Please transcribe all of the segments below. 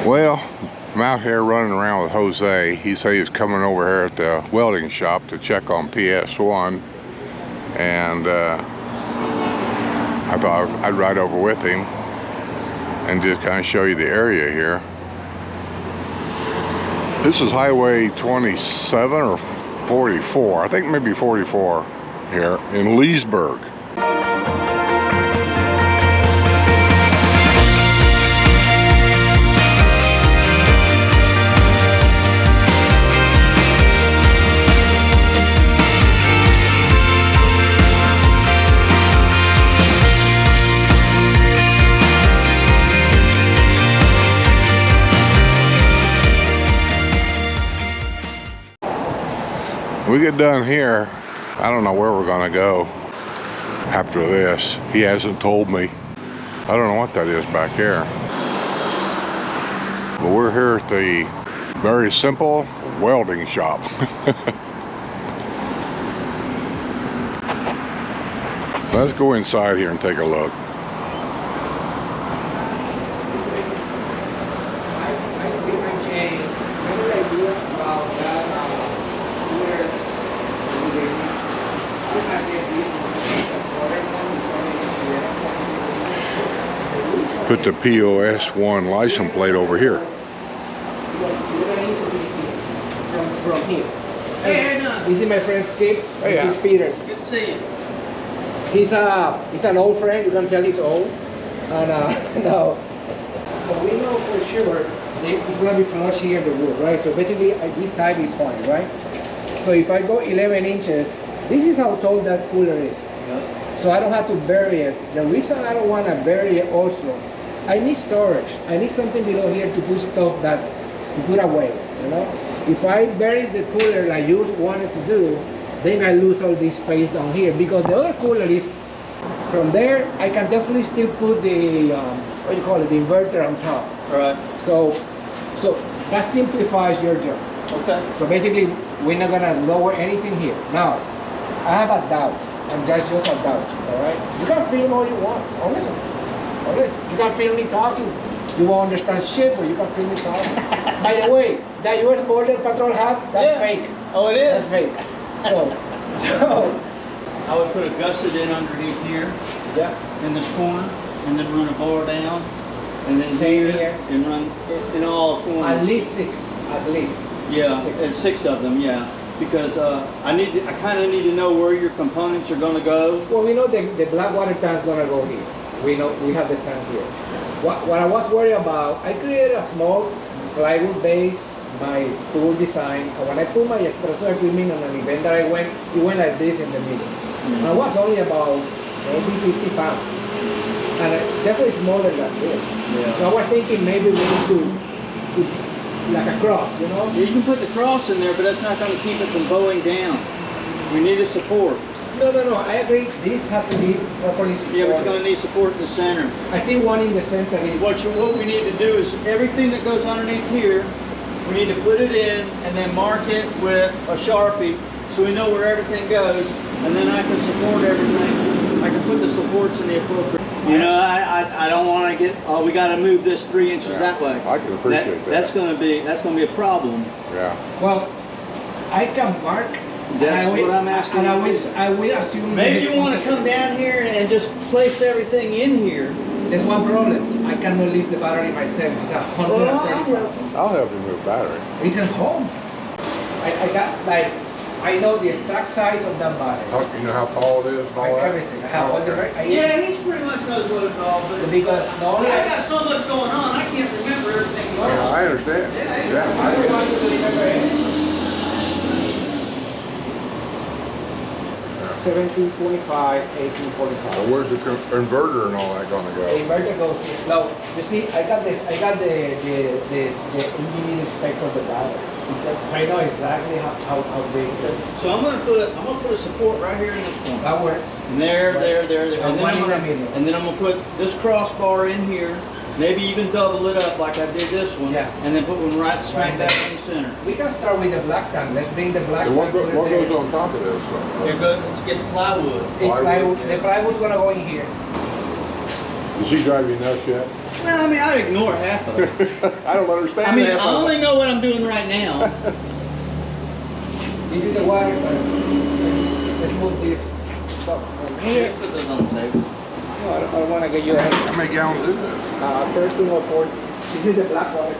Well, I'm out here running around with Jose. He said he's coming over here at the welding shop to check on PS1, and I thought I'd ride over with him and just kind of show you the area here. This is Highway 27 or 44, I think maybe 44 here in Leesburg. We get done here, I don't know where we're gonna go after this. He hasn't told me. I don't know what that is back here. But we're here at the very simple welding shop. Let's go inside here and take a look. Put the POS 1 license plate over here. From here. Hey, this is my friend Skip. Hey, this is Peter. Good to see you. He's an old friend. You can tell he's old. And no, but we know for sure it's gonna be flush here in the wood, right? So basically, this height is fine, right? So if I go 11 inches, this is how tall that cooler is. Yeah. So I don't have to bury it. The reason I don't want to bury it also, I need storage. I need something below here to put stuff that to put away, you know? If I bury the cooler like you wanted to do, then I lose all this space down here, because the other cooler is from there. I can definitely still put the what do you call it, the inverter on top. All right. So that simplifies your job. Okay. So basically, we're not gonna lower anything here. Now, I have a doubt, and that's just a doubt, all right? You can film all you want, honestly. You can film me talking. You won't understand shit, but you can film me talking. By the way, that US Border Patrol hat, that's fake. Oh, it is? That's fake. So I would put a gusset in underneath here, yeah. in this corner, and then run a bar down, and then Same here. and run in all corners. At least 6, at least. Yeah, Six. and 6 of them, yeah. Because I kind of need to know where your components are going to go. Well, we know the black water tank's gonna go here. We know we have the tank here. What I was worried about, I created a small plywood base, my tool design, and when I put my espresso equipment on an event that I went, it went like this in the middle. Mm-hmm. And I was only about maybe 50 pounds. And definitely smaller than this. Yeah. So I was thinking maybe we need to like a cross, you know? You can put the cross in there, but that's not going to keep it from bowing down. We need a support. No, I agree. These have to be properly supported. Yeah, but you're going to need support in the center. I think one in the center is... What we need to do is everything that goes underneath here, we need to put it in and then mark it with a Sharpie so we know where everything goes, and then I can support everything. I can put the supports in the appropriate... You know, I don't want to get, oh, we got to move this 3 inches that way. I can appreciate that. That's going to be a problem. Yeah. Well, I can mark. That's what I'm asking. And I will assume. Maybe you want to come down here and just place everything in here. There's one problem. I cannot leave the battery myself. It's 130 pounds. I'll help you move battery. It's at home. I got like, I know the exact size of that battery. You know how tall it is and all that? Everything. I have all the right. Yeah, he pretty much knows what it's all, but Because normally I got so much going on, I can't remember everything. Yeah, I understand. Yeah. I don't want you to remember anything. 1725, 1845. Well, where's the inverter and all that gonna The go? inverter goes here. Now, you see, I got the engineering spec of the battery. I know exactly how big it is. So I'm gonna put a support right here in this corner. That works. And there. And one in the middle. And then I'm gonna put this crossbar in here, maybe even double it up like I did this one. Yeah. And then put one right smack dab in the center. We can start with the black tank. Let's bring the black And tank. what goes on top of this? Here goes, let's get the plywood. The plywood's gonna go in here. Does he drive you nuts yet? Well, I mean, I ignore half of it. I don't understand I mean, half I of only it. know what I'm doing right now. This is the water. Let's move this stuff from here. Put this on the table. No, I don't want to get you a How many gallons is this? 13 or 14. This is the black water.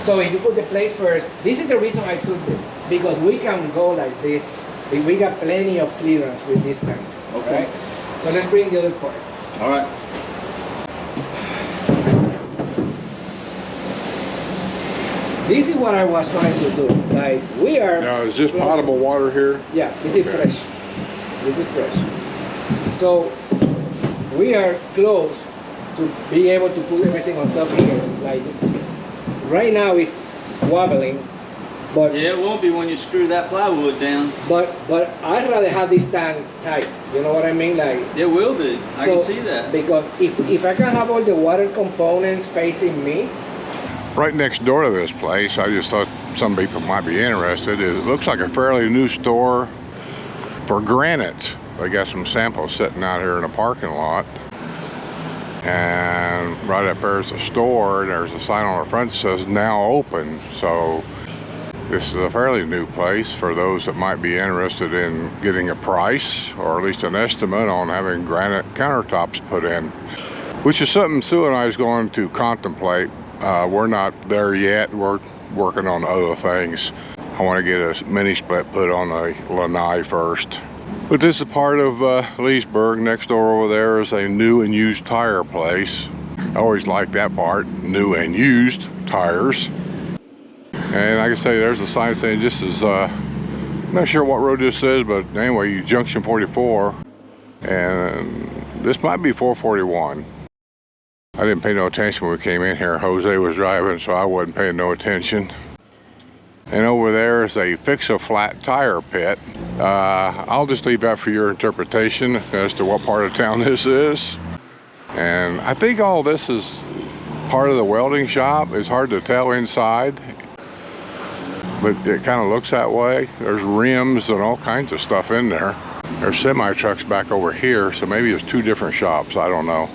So if you put the place first, this is the reason I took this. Because we can go like this. We got plenty of clearance with this tank. Okay. Right? So let's bring the other part. All right. This is what I was trying to do. Like we are. Now, is this potable water here? Yeah, this is Okay. fresh. This is fresh. So we are close to be able to put everything on top here. Like right now it's wobbling, but Yeah, it won't be when you screw that plywood down. but I'd rather have this tank tight. You know what I mean? Like It will be. I so- can see that. Because if I can have all the water components facing me, Right next door to this place, I just thought some people might be interested. It looks like a fairly new store for granite. They got some samples sitting out here in the parking lot. And right up there's a store, and there's a sign on the front that says now open. So this is a fairly new place for those that might be interested in getting a price or at least an estimate on having granite countertops put in, which is something Sue and I is going to contemplate. We're not there yet. We're working on other things. I want to get a mini split put on a lanai first. But this is part of Leesburg. Next door over there is a new and used tire place. I always like that part, new and used tires. And like I say, there's a sign saying this is, I'm not sure what road this is, but anyway, Junction 44. And this might be 441. I didn't pay no attention when we came in here. Jose was driving, so I wasn't paying no attention. And over there is a fix-a-flat tire pit. I'll just leave that for your interpretation as to what part of town this is. And I think all this is part of the welding shop. It's hard to tell inside, but it kind of looks that way. There's rims and all kinds of stuff in there. There's semi-trucks back over here, so maybe it's two different shops. I don't know.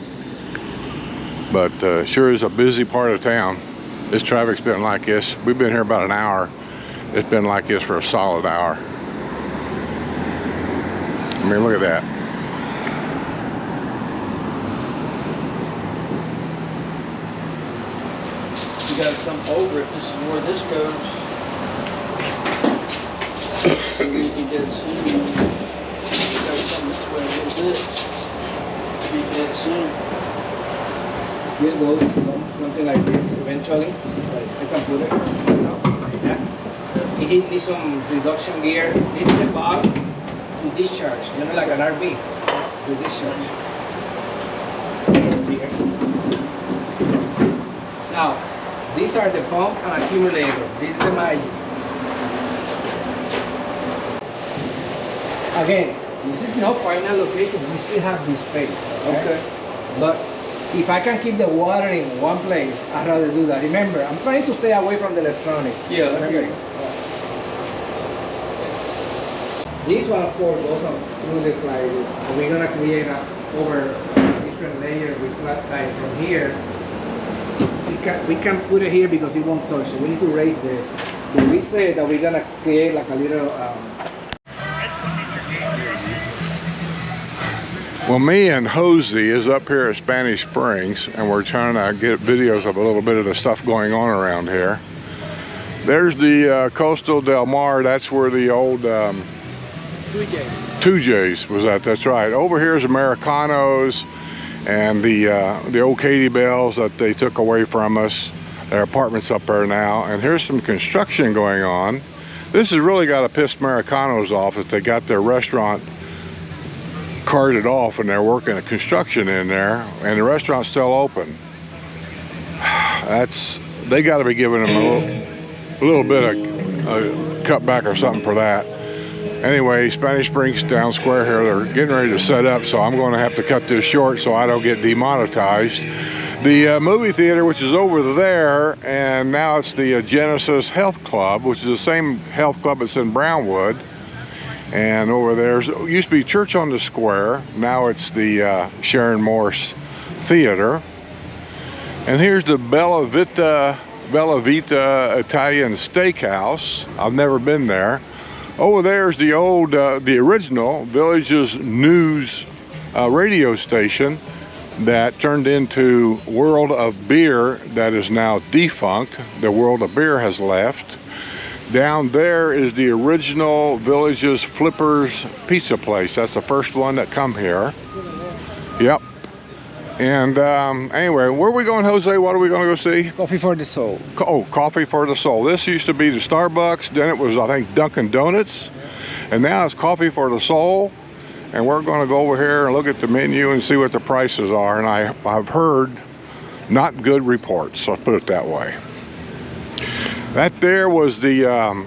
But sure is a busy part of town. This traffic's been like this. We've been here about an hour. It's been like this for a solid hour. I mean, look at that. You gotta come over if this is where this goes. You'll be dead soon. You gotta come this way a little bit. Be dead soon. this goes something like this eventually. Like I can put it like that. It needs some reduction gear. This is the valve to discharge, you know, like an RV to discharge. Here. Now, these are the pump and accumulator. This is the magic. Again, this is not final location. We still have this space. Okay. But if I can keep the water in one place, I'd rather do that. Remember, I'm trying to stay away from the electronics. Yeah, Remember? This one, of course, goes on through the plywood. And we're gonna create over different layers with flat tile from here. We can put it here because it won't touch. So we need to raise this. But we say that we're gonna create like a little. Well, me and Jose is up here at Spanish Springs, and we're trying to get videos of a little bit of the stuff going on around here. There's the Coastal Del Mar. That's where the old 2J's was at. That's right. Over here is Americanos and the old Katie Bells that they took away from us. Their apartments up there now. And here's some construction going on. This has really got to piss Americanos off that they got their restaurant carted off and they're working at construction in there, and the restaurant's still open. They got to be giving them a little bit of a cutback or something for that. Anyway, Spanish Springs Town Square here, they're getting ready to set up, so I'm going to have to cut this short so I don't get demonetized. The movie theater, which is over there, and now it's the Genesis Health Club, which is the same health club that's in Brownwood. And over there used to be Church on the Square. Now it's the Sharon Morse Theater. And here's the Bella Vita Italian Steakhouse. I've never been there. Over there's the old, the original Village's News radio station that turned into World of Beer, that is now defunct. The World of Beer has left. Down there is the original Village's Flippers pizza place. That's the first one that come here. Yep. And anyway, where are we going, Jose? What are we going to go see? Coffee for the soul. Oh, Coffee for the Soul. This used to be the Starbucks. Then it was, I think, Dunkin' Donuts. And now it's Coffee for the Soul. And we're going to go over here and look at the menu and see what the prices are. And I've heard not good reports. Let's put it that way. That there was the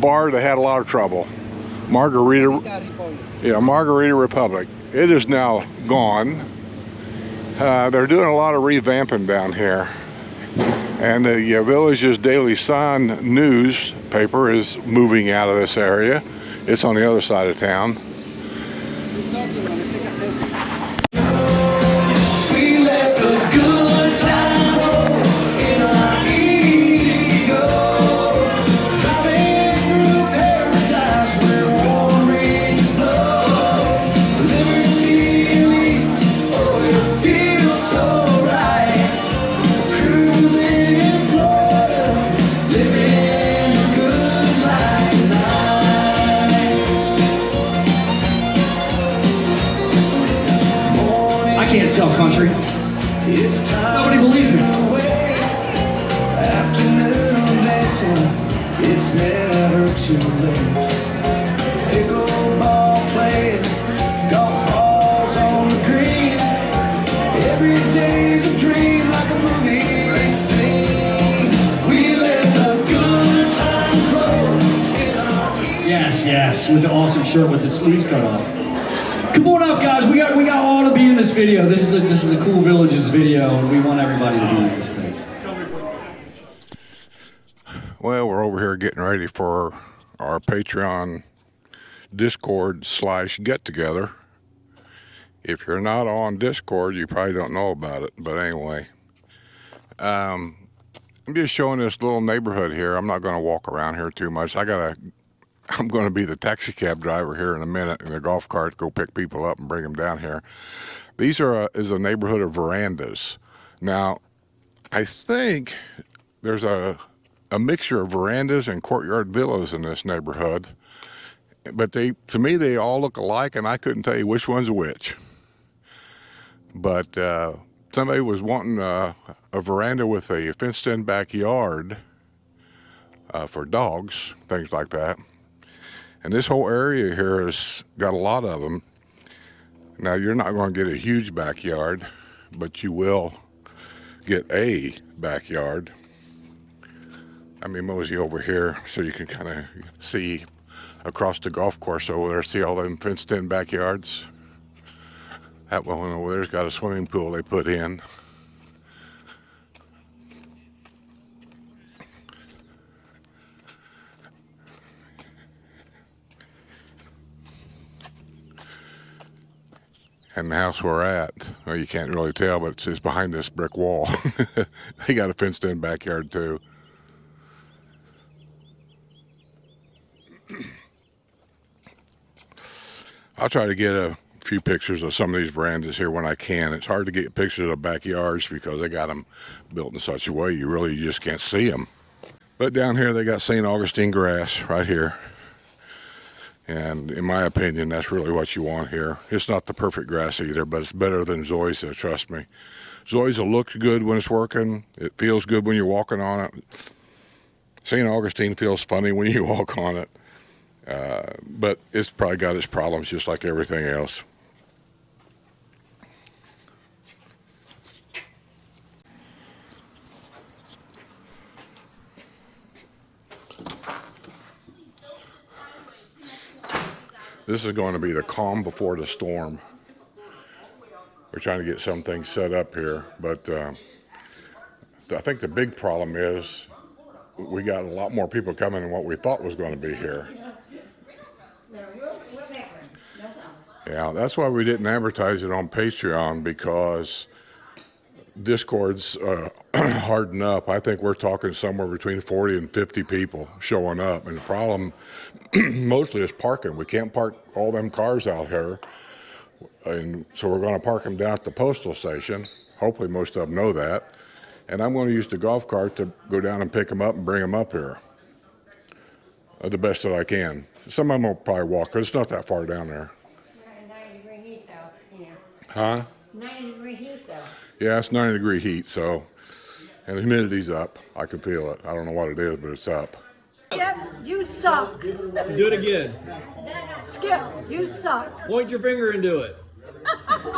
bar that had a lot of trouble. Margarita Republic. It is now gone. They're doing a lot of revamping down here. And the Village's Daily Sun newspaper is moving out of this area. It's on the other side of town. Sell country. Nobody believes me. It's never too late. Pickleball playing, golf balls on the green. Every day's a dream, like a movie they sing. We let the good times roll. Yes, with the awesome shirt with the sleeves cut off. Come on up, guys. We got all to be in this video. This is a cool Villages video, and we want everybody to be in this thing. Well, we're over here getting ready for our Patreon Discord / get together. If you're not on Discord, you probably don't know about it. But anyway, I'm just showing this little neighborhood here. I'm not going to walk around here too much. I'm going to be the taxi cab driver here in a minute in a golf cart to go pick people up and bring them down here. These is a neighborhood of verandas. Now, I think there's a mixture of verandas and courtyard villas in this neighborhood. But to me, they all look alike, and I couldn't tell you which one's which. But somebody was wanting a veranda with a fenced-in backyard for dogs, things like that. And this whole area here has got a lot of them. Now, you're not going to get a huge backyard, but you will get a backyard. I mean, mosey over here so you can kind of see across the golf course over there. See all them fenced-in backyards? That one over there's got a swimming pool they put in. And the house we're at, well, you can't really tell, but it's behind this brick wall. They got a fenced-in backyard too. I'll try to get a few pictures of some of these verandas here when I can. It's hard to get pictures of backyards because they got them built in such a way you really just can't see them. But down here they got St. Augustine grass right here. And in my opinion, that's really what you want here. It's not the perfect grass either, but it's better than Zoysia, trust me. Zoysia looks good when it's working. It feels good when you're walking on it. St. Augustine feels funny when you walk on it. But it's probably got its problems just like everything else. This is going to be the calm before the storm. We're trying to get some things set up here, but I think the big problem is we got a lot more people coming than what we thought was going to be here. Yeah, that's why we didn't advertise it on Patreon, because Discord's hardened up, I think we're talking somewhere between 40 and 50 people showing up. And the problem mostly is parking. We can't park all them cars out here. And so we're going to park them down at the postal station. Hopefully most of them know that. And I'm going to use the golf cart to go down and pick them up and bring them up here. The best that I can. Some of them will probably walk, because it's not that far down there. 90-degree heat though, you know. Huh? 90-degree heat though. Yeah, it's 90-degree heat, so, and the humidity's up. I can feel it. I don't know what it is, but it's up. Skip, you suck. Do it again. Skip, you suck. Point your finger and do it.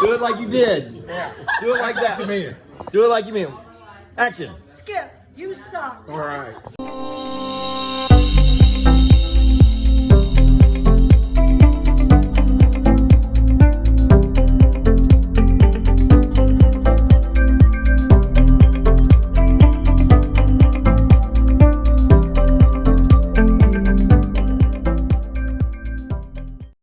Do it like you did. Do it like that. Do it like you mean. Action. Skip, you suck. All right.